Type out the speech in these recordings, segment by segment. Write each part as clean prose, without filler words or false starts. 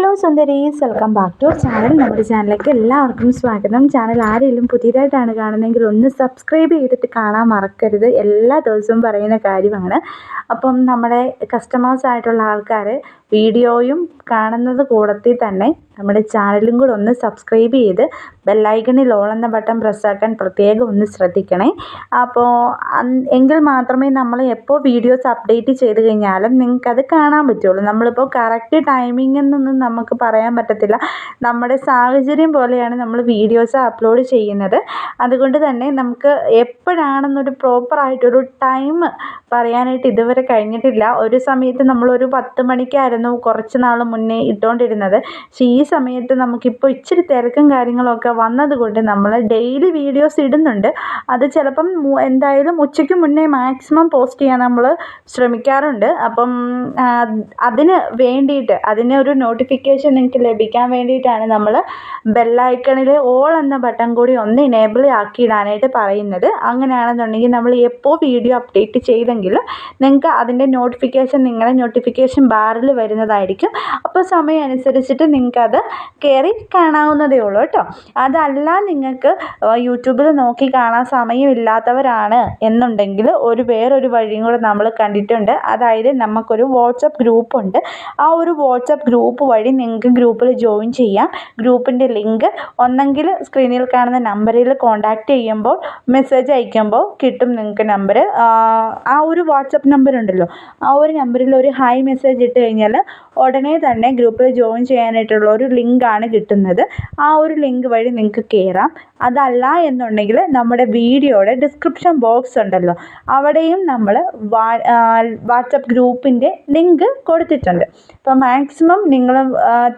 Hello സുന്ദരീസ്, welcome back to channel. നമ്മുടെ ചാനലിലേക്ക് എല്ലാവർക്കും സ്വാഗതം. ചാനൽ ആരെങ്കിലും പുതിയതായിട്ടാണ് കാണുന്നതെങ്കിൽ ഒന്ന് സബ്സ്ക്രൈബ് ചെയ്തിട്ട് കാണാൻ മറക്കരുത്. എല്ലാ ദിവസവും പറയുന്ന കാര്യമാണ്. അപ്പം നമ്മുടെ കസ്റ്റമേഴ്സ് ആയിട്ടുള്ള ആൾക്കാർ വീഡിയോയും കാണുന്നത് കൂടത്തിൽ തന്നെ നമ്മുടെ ചാനലും കൂടെ ഒന്ന് സബ്സ്ക്രൈബ് ചെയ്ത് ബെല്ലൈക്കണിൽ ഓൾ എന്ന ബട്ടൺ പ്രസ്സാക്കാൻ പ്രത്യേകം ഒന്ന് ശ്രദ്ധിക്കണേ. അപ്പോൾ എങ്കിൽ മാത്രമേ നമ്മൾ എപ്പോൾ വീഡിയോസ് അപ്ഡേറ്റ് ചെയ്ത് കഴിഞ്ഞാലും നിങ്ങൾക്കത് കാണാൻ പറ്റുള്ളൂ. നമ്മളിപ്പോൾ കറക്റ്റ് ടൈമിംഗ് എന്നൊന്നും നമുക്ക് പറയാൻ പറ്റത്തില്ല. നമ്മുടെ സാഹചര്യം പോലെയാണ് നമ്മൾ വീഡിയോസ് അപ്ലോഡ് ചെയ്യുന്നത്. അതുകൊണ്ട് തന്നെ നമുക്ക് എപ്പോഴാണെന്നൊരു പ്രോപ്പറായിട്ടൊരു ടൈം പറയാനായിട്ട് ഇതുവരെ കഴിഞ്ഞിട്ടില്ല. ഒരു സമയത്ത് നമ്മളൊരു 10 മണിക്കായിരുന്നു കുറച്ച് നാൾ മുന്നേ ഇട്ടുകൊണ്ടിരുന്നത്. പക്ഷേ ഈ സമയത്ത് നമുക്കിപ്പോൾ ഇച്ചിരി തിരക്കും കാര്യങ്ങളൊക്കെ വന്നതുകൊണ്ട് നമ്മൾ ഡെയിലി വീഡിയോസ് ഇടുന്നുണ്ട്. അത് ചിലപ്പം എന്തായാലും ഉച്ചയ്ക്ക് മുന്നേ മാക്സിമം പോസ്റ്റ് ചെയ്യാൻ നമ്മൾ ശ്രമിക്കാറുണ്ട്. അപ്പം അതിന് വേണ്ടിയിട്ട് അതിനൊരു നോട്ടിഫിക്കേഷൻ നിങ്ങൾക്ക് ലഭിക്കാൻ വേണ്ടിയിട്ടാണ് നമ്മൾ ബെല്ലൈക്കണിൽ ഓൾ എന്ന ബട്ടൺ കൂടി ഒന്ന് ഇനേബിൾ ആക്കിയിടാനായിട്ട് പറയുന്നത്. അങ്ങനെയാണെന്നുണ്ടെങ്കിൽ നമ്മൾ എപ്പോൾ വീഡിയോ അപ്ഡേറ്റ് ചെയ്തെങ്കിൽ നിങ്ങൾക്ക് അതിൻ്റെ നോട്ടിഫിക്കേഷൻ നിങ്ങളുടെ നോട്ടിഫിക്കേഷൻ ബാറിൽ വരുന്നതായിരിക്കും. അപ്പോൾ സമയം അനുസരിച്ചിട്ട് നിങ്ങൾക്കത് കയറി കാണാവുന്നതേ ഉള്ളൂ കേട്ടോ. അതല്ല നിങ്ങൾക്ക് യൂട്യൂബിൽ നോക്കി കാണാൻ സമയമില്ലാത്തവരാണ് എന്നുണ്ടെങ്കിൽ വേറൊരു വഴിയും കൂടെ നമ്മൾ കണ്ടിട്ടുണ്ട്. അതായത് നമുക്കൊരു വാട്സപ്പ് ഗ്രൂപ്പുണ്ട്. ആ ഒരു വാട്സപ്പ് ഗ്രൂപ്പ് വഴി നിങ്ങൾക്ക് ഗ്രൂപ്പിൽ ജോയിൻ ചെയ്യാം. ഗ്രൂപ്പിൻ്റെ ലിങ്ക് ഒന്നെങ്കിൽ സ്ക്രീനിൽ കാണുന്ന നമ്പറിൽ കോൺടാക്റ്റ് ചെയ്യുമ്പോൾ മെസ്സേജ് അയക്കുമ്പോൾ കിട്ടും നിങ്ങൾക്ക് നമ്പർ. ആ ഒരു വാട്സപ്പ് നമ്പർ ഉണ്ടല്ലോ, ആ ഒരു നമ്പറിൽ ഒരു ഹായ് മെസ്സേജ് ഇട്ട് കഴിഞ്ഞാൽ ഉടനെ തന്നെ ഗ്രൂപ്പിൽ ജോയിൻ ചെയ്യാനായിട്ടുള്ള ഒരു ലിങ്കാണ് കിട്ടുന്നത്. ആ ഒരു ലിങ്ക് വഴി നിങ്ങൾക്ക് കയറാം. അതല്ല എന്നുണ്ടെങ്കിൽ നമ്മുടെ വീഡിയോയുടെ ഡിസ്ക്രിപ്ഷൻ ബോക്സ് ഉണ്ടല്ലോ, അവിടെയും നമ്മൾ വാട്സപ്പ് ഗ്രൂപ്പിൻ്റെ ലിങ്ക് കൊടുത്തിട്ടുണ്ട്. അപ്പോൾ മാക്സിമം നിങ്ങൾ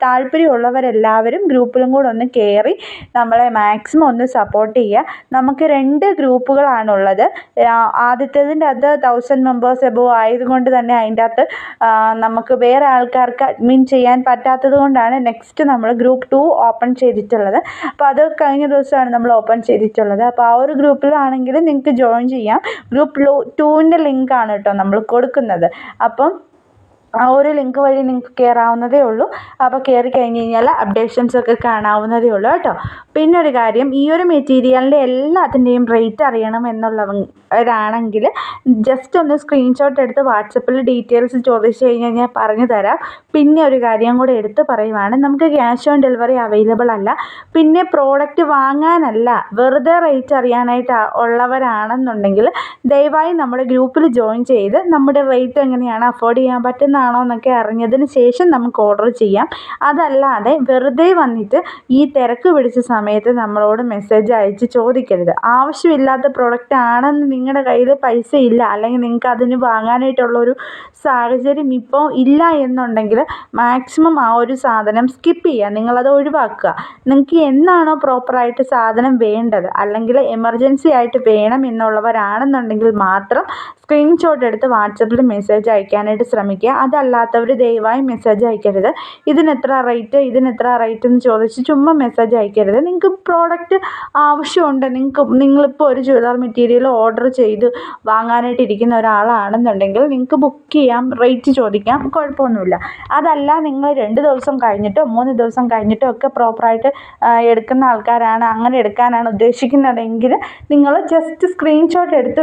താല്പര്യമുള്ളവരെല്ലാവരും ഗ്രൂപ്പിലും കൂടെ ഒന്ന് കയറി നമ്മളെ മാക്സിമം ഒന്ന് സപ്പോർട്ട് ചെയ്യുക. നമുക്ക് 2 ഗ്രൂപ്പുകളാണുള്ളത്. ആദ്യത്തേതിൻ്റെ അത് 1000 മെമ്പേഴ്സ് എബോവ് ആയതുകൊണ്ട് തന്നെ അതിൻ്റെ അകത്ത് നമുക്ക് വേറെ ആൾക്കാർക്ക് അഡ്മിൻ ചെയ്യാൻ പറ്റാത്തത് കൊണ്ടാണ് നെക്സ്റ്റ് നമ്മൾ ഗ്രൂപ്പ് 2 ഓപ്പൺ ചെയ്തിട്ടുള്ളത്. അപ്പോൾ അത് കഴിഞ്ഞ ദിവസമാണ് നമ്മൾ ഓപ്പൺ ചെയ്തിട്ടുള്ളത്. അപ്പോൾ ആ ഒരു ഗ്രൂപ്പിലാണെങ്കിൽ നിങ്ങൾക്ക് ജോയിൻ ചെയ്യാം. ഗ്രൂപ്പ് 2ൻ്റെ ലിങ്കാണ് കേട്ടോ നമ്മൾ കൊടുക്കുന്നത്. അപ്പം ആ ഒരു ലിങ്ക് വഴി നിങ്ങൾക്ക് കയറാവുന്നതേ ഉള്ളൂ. അപ്പോൾ കയറി കഴിഞ്ഞ് കഴിഞ്ഞാൽ അപ്ഡേഷൻസ് ഒക്കെ കാണാവുന്നതേ ഉള്ളൂ കേട്ടോ. പിന്നെ ഒരു കാര്യം, ഈ ഒരു മെറ്റീരിയലിൻ്റെ എല്ലാത്തിൻ്റെയും റേറ്റ് അറിയണം എന്നുള്ളവരാണെങ്കിൽ ജസ്റ്റ് ഒന്ന് സ്ക്രീൻഷോട്ട് എടുത്ത് വാട്സപ്പിൽ ഡീറ്റെയിൽസ് ചോദിച്ചു കഴിഞ്ഞാൽ ഞാൻ പറഞ്ഞു തരാം. പിന്നെ ഒരു കാര്യം കൂടെ എടുത്ത് പറയുവാണ്, നമുക്ക് ക്യാഷ് ഓൺ ഡെലിവറി അവൈലബിൾ അല്ല. പിന്നെ പ്രോഡക്റ്റ് വാങ്ങാനല്ല, വെറുതെ റേറ്റ് അറിയാനായിട്ട് ഉള്ളവരാണെന്നുണ്ടെങ്കിൽ ദയവായി നമ്മുടെ ഗ്രൂപ്പിൽ ജോയിൻ ചെയ്ത് നമ്മുടെ റേറ്റ് എങ്ങനെയാണ് അഫോർഡ് ചെയ്യാൻ പറ്റുന്ന എന്നൊക്കെ അറിഞ്ഞതിന് ശേഷം നമുക്ക് ഓർഡർ ചെയ്യാം. അതല്ലാതെ വെറുതെ വന്നിട്ട് ഈ തിരക്ക് പിടിച്ച സമയത്ത് നമ്മളോട് മെസ്സേജ് അയച്ച് ചോദിക്കരുത്. ആവശ്യമില്ലാത്ത പ്രൊഡക്റ്റ് ആണെന്ന് നിങ്ങളുടെ കയ്യിൽ പൈസ ഇല്ല, അല്ലെങ്കിൽ നിങ്ങൾക്ക് അതിന് വാങ്ങാനായിട്ടുള്ളൊരു സാഹചര്യം ഇപ്പോൾ ഇല്ല എന്നുണ്ടെങ്കിൽ മാക്സിമം ആ ഒരു സാധനം സ്കിപ്പ് ചെയ്യുക, നിങ്ങളത് ഒഴിവാക്കുക. നിങ്ങൾക്ക് എന്നാണോ പ്രോപ്പറായിട്ട് സാധനം വേണ്ടത്, അല്ലെങ്കിൽ എമർജൻസി ആയിട്ട് വേണം എന്നുള്ളവരാണെന്നുണ്ടെങ്കിൽ മാത്രം സ്ക്രീൻഷോട്ട് എടുത്ത് വാട്സപ്പിൽ മെസ്സേജ് അയക്കാനായിട്ട് ശ്രമിക്കുക. അതല്ലാത്തവർ ദയവായി മെസ്സേജ് അയക്കരുത്. ഇതിനെത്ര റേറ്റ് എന്ന് ചോദിച്ച് ചുമ്മാ മെസ്സേജ് അയക്കരുത്. നിങ്ങൾക്ക് പ്രോഡക്റ്റ് ആവശ്യമുണ്ട്, നിങ്ങളിപ്പോൾ ഒരു ചുരിദാർ മെറ്റീരിയൽ ഓർഡർ ചെയ്ത് വാങ്ങാനായിട്ട് ഇരിക്കുന്ന ഒരാളാണെന്നുണ്ടെങ്കിൽ നിങ്ങൾക്ക് ബുക്ക് ചെയ്യാം, റേറ്റ് ചോദിക്കാം, കുഴപ്പമൊന്നുമില്ല. അതല്ല നിങ്ങൾ 2 ദിവസം കഴിഞ്ഞിട്ടോ 3 ദിവസം കഴിഞ്ഞിട്ടോ ഒക്കെ പ്രോപ്പറായിട്ട് എടുക്കുന്ന ആൾക്കാരാണ്, അങ്ങനെ എടുക്കാനാണ് ഉദ്ദേശിക്കുന്നതെങ്കിൽ നിങ്ങൾ ജസ്റ്റ് സ്ക്രീൻഷോട്ട് എടുത്ത്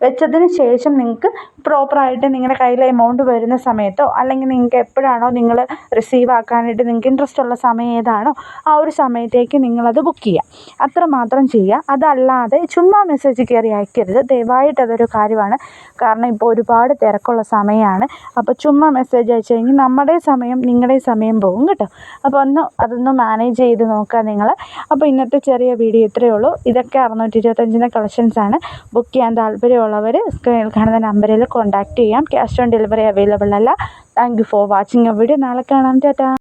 വെച്ചതിന് ശേഷം നിങ്ങൾക്ക് പ്രോപ്പറായിട്ട് നിങ്ങളുടെ കയ്യിൽ എമൗണ്ട് വരുന്ന സമയത്തോ, അല്ലെങ്കിൽ നിങ്ങൾക്ക് എപ്പോഴാണോ നിങ്ങൾ റിസീവ് ആക്കാനായിട്ട് നിങ്ങൾക്ക് ഇൻട്രസ്റ്റ് ഉള്ള സമയം ഏതാണോ ആ ഒരു സമയത്തേക്ക് നിങ്ങളത് ബുക്ക് ചെയ്യുക. അത്രമാത്രം ചെയ്യുക. അതല്ലാതെ ചുമ്മാ മെസ്സേജ് കയറി അയക്കരുത്. ദയവായിട്ട് അതൊരു കാര്യമാണ്. കാരണം ഇപ്പോൾ ഒരുപാട് തിരക്കുള്ള സമയമാണ്. അപ്പോൾ ചുമ്മാ മെസ്സേജ് അയച്ചു കഴിഞ്ഞാൽ നമ്മുടെ സമയം നിങ്ങളുടെ സമയം പോകും കേട്ടോ. അപ്പോൾ അതൊന്ന് മാനേജ് ചെയ്ത് നോക്കുക നിങ്ങൾ. അപ്പോൾ ഇന്നത്തെ ചെറിയ വീഡിയോ ഇത്രയേ ഉള്ളൂ. ഇതൊക്കെ 625 കളക്ഷൻസാണ്. ബുക്ക് ചെയ്യാൻ താല്പര്യമുള്ളവർ സ്ക്രീനിൽ കാണുന്ന നമ്പറിൽ കോൺടാക്റ്റ് ചെയ്യാം. ക്യാഷ് ഓൺ ഡെലിവറി അവൈലബിൾ അല്ല. Thank you for watching A video. നാളെ കാണാം. ടാറ്റാ.